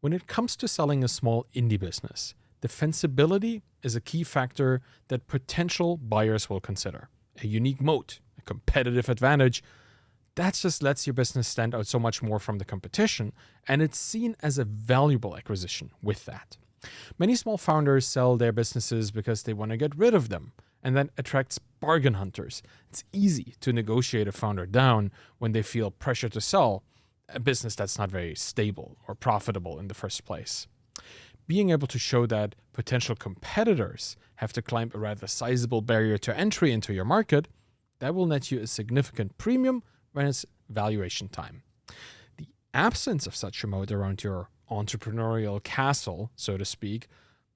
When it comes to selling a small indie business, defensibility is a key factor that potential buyers will consider. A unique moat, a competitive advantage, that just lets your business stand out so much more from the competition, and it's seen as a valuable acquisition with that. Many small founders sell their businesses because they want to get rid of them, and that attracts bargain hunters. It's easy to negotiate a founder down when they feel pressure to sell a business that's not very stable or profitable in the first place. Being able to show that potential competitors have to climb a rather sizable barrier to entry into your market, that will net you a significant premium when it's valuation time. The absence of such a moat around your entrepreneurial castle, so to speak,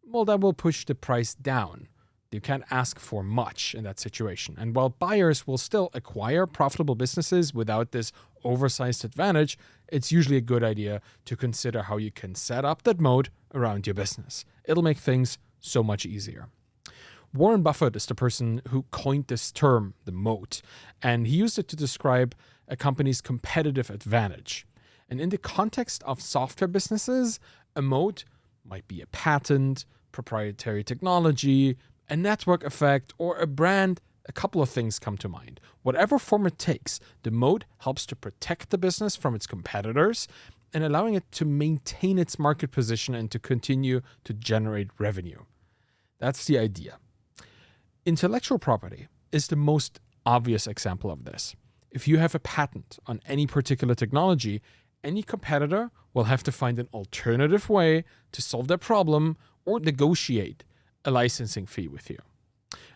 well, that will push the price down. You can't ask for much in that situation. And while buyers will still acquire profitable businesses without this oversized advantage, it's usually a good idea to consider how you can set up that moat around your business. It'll make things so much easier. Warren Buffett is the person who coined this term, the moat, and he used it to describe a company's competitive advantage. And in the context of software businesses, a moat might be a patent, proprietary technology, a network effect, or a brand. A couple of things come to mind. Whatever form it takes, the moat helps to protect the business from its competitors and allowing it to maintain its market position and to continue to generate revenue. That's the idea. Intellectual property is the most obvious example of this. If you have a patent on any particular technology, any competitor will have to find an alternative way to solve their problem or negotiate a licensing fee with you.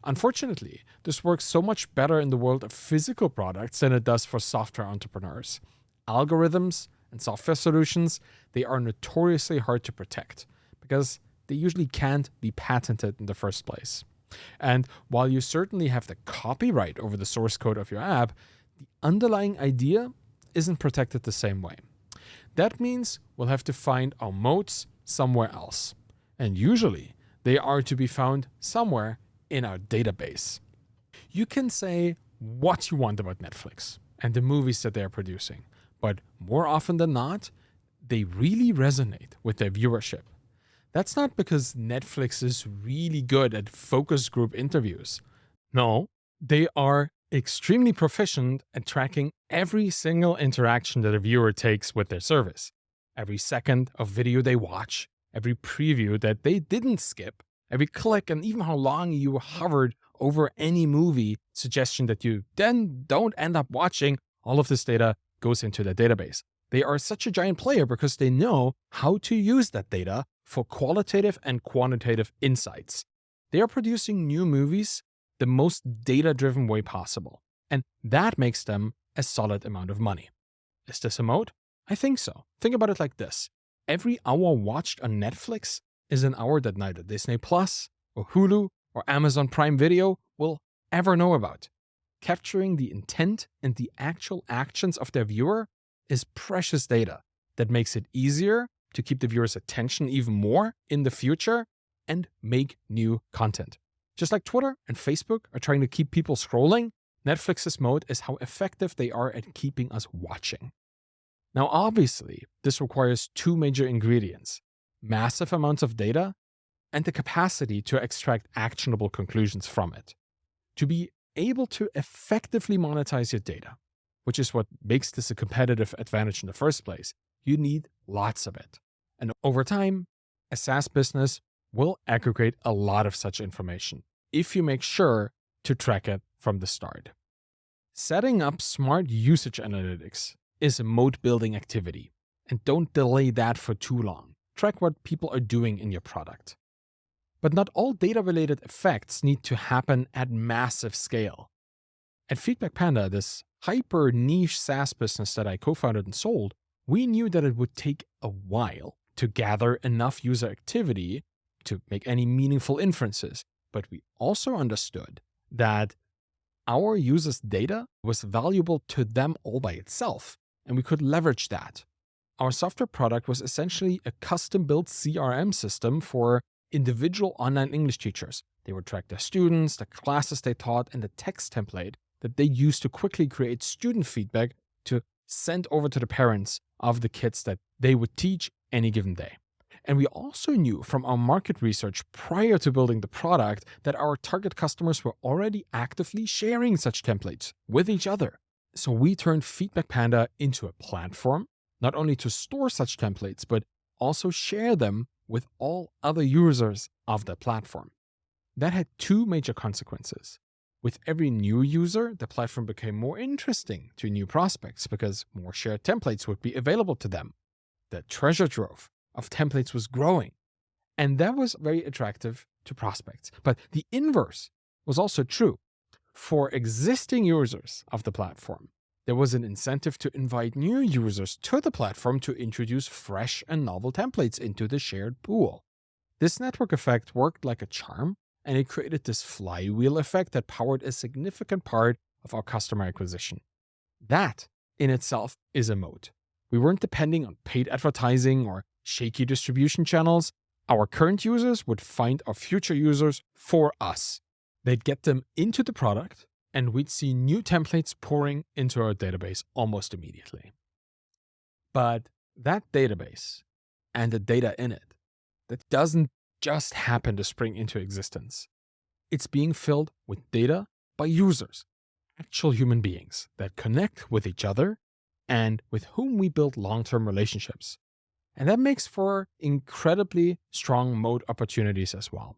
Unfortunately, this works so much better in the world of physical products than it does for software entrepreneurs. Algorithms and software solutions, they are notoriously hard to protect because they usually can't be patented in the first place. And while you certainly have the copyright over the source code of your app, the underlying idea isn't protected the same way. That means we'll have to find our moats somewhere else. And usually, they are to be found somewhere in our database. You can say what you want about Netflix and the movies that they're producing, but more often than not, they really resonate with their viewership. That's not because Netflix is really good at focus group interviews. No, they are extremely proficient at tracking every single interaction that a viewer takes with their service. Every second of video they watch, every preview that they didn't skip, every click, and even how long you hovered over any movie suggestion that you then don't end up watching, all of this data goes into the database. They are such a giant player because they know how to use that data for qualitative and quantitative insights. They are producing new movies the most data-driven way possible, and that makes them a solid amount of money. Is this a moat? I think so. Think about it like this. Every hour watched on Netflix is an hour that neither Disney Plus or Hulu or Amazon Prime Video will ever know about. Capturing the intent and the actual actions of their viewer is precious data that makes it easier to keep the viewer's attention even more in the future and make new content. Just like Twitter and Facebook are trying to keep people scrolling, Netflix's moat is how effective they are at keeping us watching. Now, obviously, this requires two major ingredients: massive amounts of data and the capacity to extract actionable conclusions from it. To be able to effectively monetize your data, which is what makes this a competitive advantage in the first place, you need lots of it. And over time, a SaaS business will aggregate a lot of such information if you make sure to track it from the start. Setting up smart usage analytics is a moat-building activity, and don't delay that for too long. Track what people are doing in your product. But not all data-related effects need to happen at massive scale. At Feedback Panda, this hyper-niche SaaS business that I co-founded and sold, we knew that it would take a while to gather enough user activity to make any meaningful inferences. But we also understood that our users' data was valuable to them all by itself, and we could leverage that. Our software product was essentially a custom-built CRM system for individual online English teachers. They would track their students, the classes they taught, and the text template that they used to quickly create student feedback to send over to the parents of the kids that they would teach any given day. And we also knew from our market research prior to building the product that our target customers were already actively sharing such templates with each other. So we turned Feedback Panda into a platform, not only to store such templates, but also share them with all other users of the platform. That had two major consequences. With every new user, the platform became more interesting to new prospects because more shared templates would be available to them. The treasure trove of templates was growing, and that was very attractive to prospects. But the inverse was also true. For existing users of the platform, there was an incentive to invite new users to the platform to introduce fresh and novel templates into the shared pool. This network effect worked like a charm, and it created this flywheel effect that powered a significant part of our customer acquisition. That, in itself, is a moat. We weren't depending on paid advertising or shaky distribution channels. Our current users would find our future users for us. They'd get them into the product, and we'd see new templates pouring into our database almost immediately. But that database and the data in it, that doesn't just happen to spring into existence. It's being filled with data by users, actual human beings that connect with each other and with whom we build long-term relationships. And that makes for incredibly strong moat opportunities as well.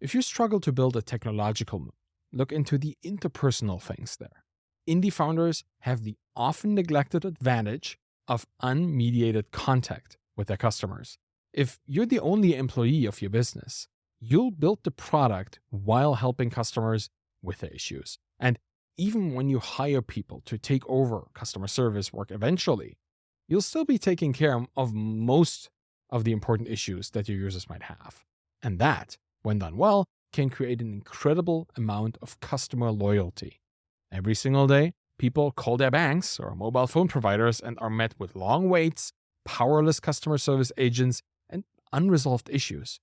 If you struggle to build a technological moat, look into the interpersonal things there. Indie founders have the often neglected advantage of unmediated contact with their customers. If you're the only employee of your business, you'll build the product while helping customers with their issues. And even when you hire people to take over customer service work eventually, you'll still be taking care of most of the important issues that your users might have. And that, when done well, can create an incredible amount of customer loyalty. Every single day, people call their banks or mobile phone providers and are met with long waits, powerless customer service agents, and unresolved issues.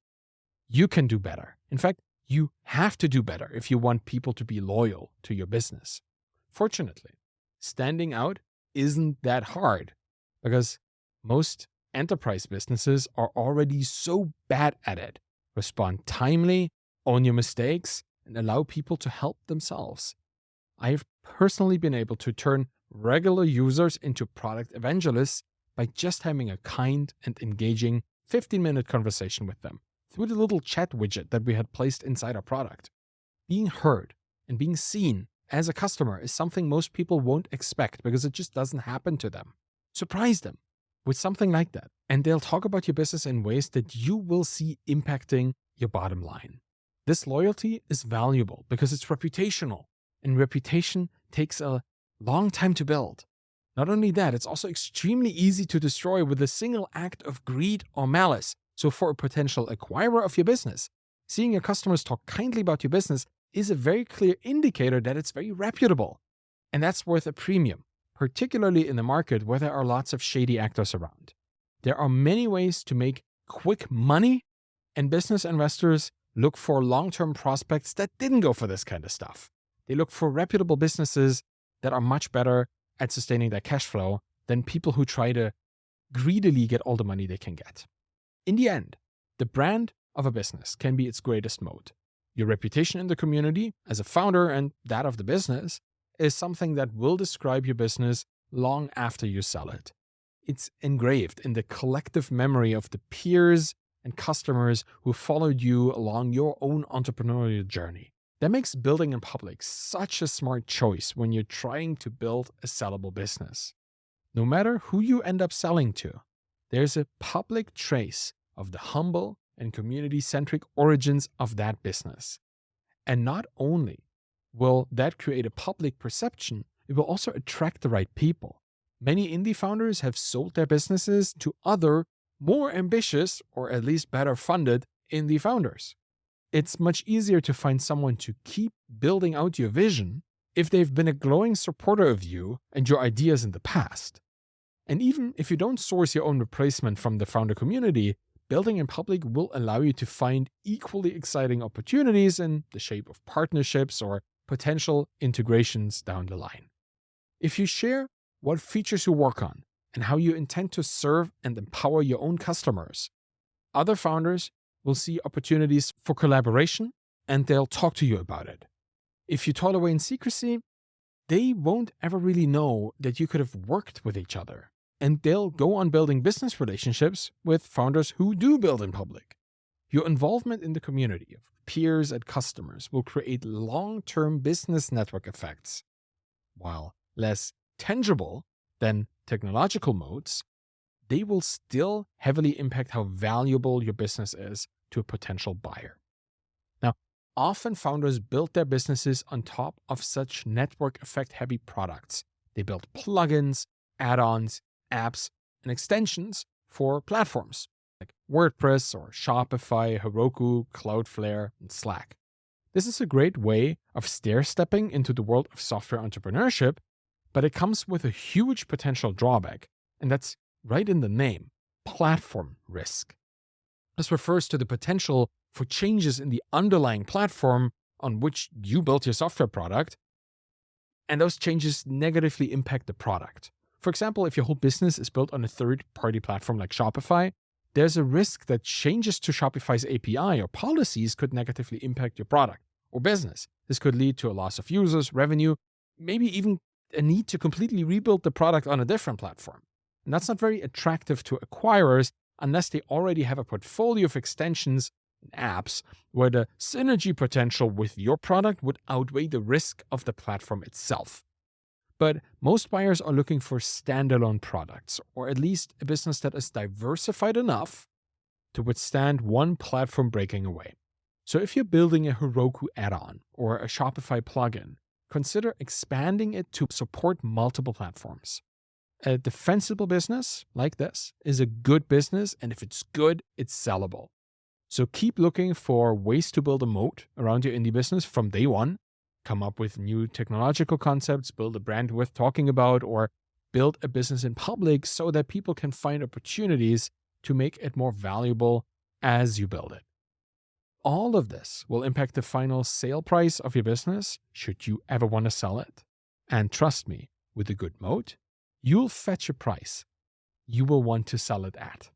You can do better. In fact, you have to do better if you want people to be loyal to your business. Fortunately, standing out isn't that hard because most enterprise businesses are already so bad at it. Respond timely, own your mistakes, and allow people to help themselves. I've personally been able to turn regular users into product evangelists by just having a kind and engaging 15-minute conversation with them through the little chat widget that we had placed inside our product. Being heard and being seen as a customer is something most people won't expect because it just doesn't happen to them. Surprise them with something like that, and they'll talk about your business in ways that you will see impacting your bottom line. This loyalty is valuable because it's reputational, and reputation takes a long time to build. Not only that, it's also extremely easy to destroy with a single act of greed or malice. So for a potential acquirer of your business, seeing your customers talk kindly about your business is a very clear indicator that it's very reputable. And that's worth a premium, particularly in the market where there are lots of shady actors around. There are many ways to make quick money, and business investors look for long-term prospects that didn't go for this kind of stuff. They look for reputable businesses that are much better at sustaining their cash flow than people who try to greedily get all the money they can get. In the end, the brand of a business can be its greatest moat. Your reputation in the community as a founder and that of the business is something that will describe your business long after you sell it. It's engraved in the collective memory of the peers and customers who followed you along your own entrepreneurial journey. That makes building in public such a smart choice when you're trying to build a sellable business. No matter who you end up selling to, there's a public trace of the humble and community-centric origins of that business. And not only will that create a public perception, it will also attract the right people. Many indie founders have sold their businesses to other, more ambitious, or at least better funded indie founders. It's much easier to find someone to keep building out your vision if they've been a glowing supporter of you and your ideas in the past. And even if you don't source your own replacement from the founder community, building in public will allow you to find equally exciting opportunities in the shape of partnerships or potential integrations down the line. If you share what features you work on and how you intend to serve and empower your own customers, Other founders will see opportunities for collaboration and they'll talk to you about it. If you toil away in secrecy, they won't ever really know that you could have worked with each other. And they'll go on building business relationships with founders who do build in public. Your involvement in the community of peers and customers will create long-term business network effects. While less tangible than technological moats, they will still heavily impact how valuable your business is to a potential buyer. Now, often founders build their businesses on top of such network effect heavy products. They build plugins, add-ons, apps, and extensions for platforms like WordPress or Shopify, Heroku, Cloudflare, and Slack. This is a great way of stair-stepping into the world of software entrepreneurship, but it comes with a huge potential drawback, and that's right in the name, platform risk. This refers to the potential for changes in the underlying platform on which you built your software product, and those changes negatively impact the product. For example, if your whole business is built on a third-party platform like Shopify, there's a risk that changes to Shopify's API or policies could negatively impact your product or business. This could lead to a loss of users, revenue, maybe even a need to completely rebuild the product on a different platform. And that's not very attractive to acquirers unless they already have a portfolio of extensions and apps where the synergy potential with your product would outweigh the risk of the platform itself. But most buyers are looking for standalone products, or at least a business that is diversified enough to withstand one platform breaking away. So if you're building a Heroku add-on or a Shopify plugin, consider expanding it to support multiple platforms. A defensible business like this is a good business, and if it's good, it's sellable. So keep looking for ways to build a moat around your indie business from day one. Come up with new technological concepts, build a brand worth talking about, or build a business in public so that people can find opportunities to make it more valuable as you build it. All of this will impact the final sale price of your business should you ever want to sell it. And trust me, with a good moat, you'll fetch a price you will want to sell it at.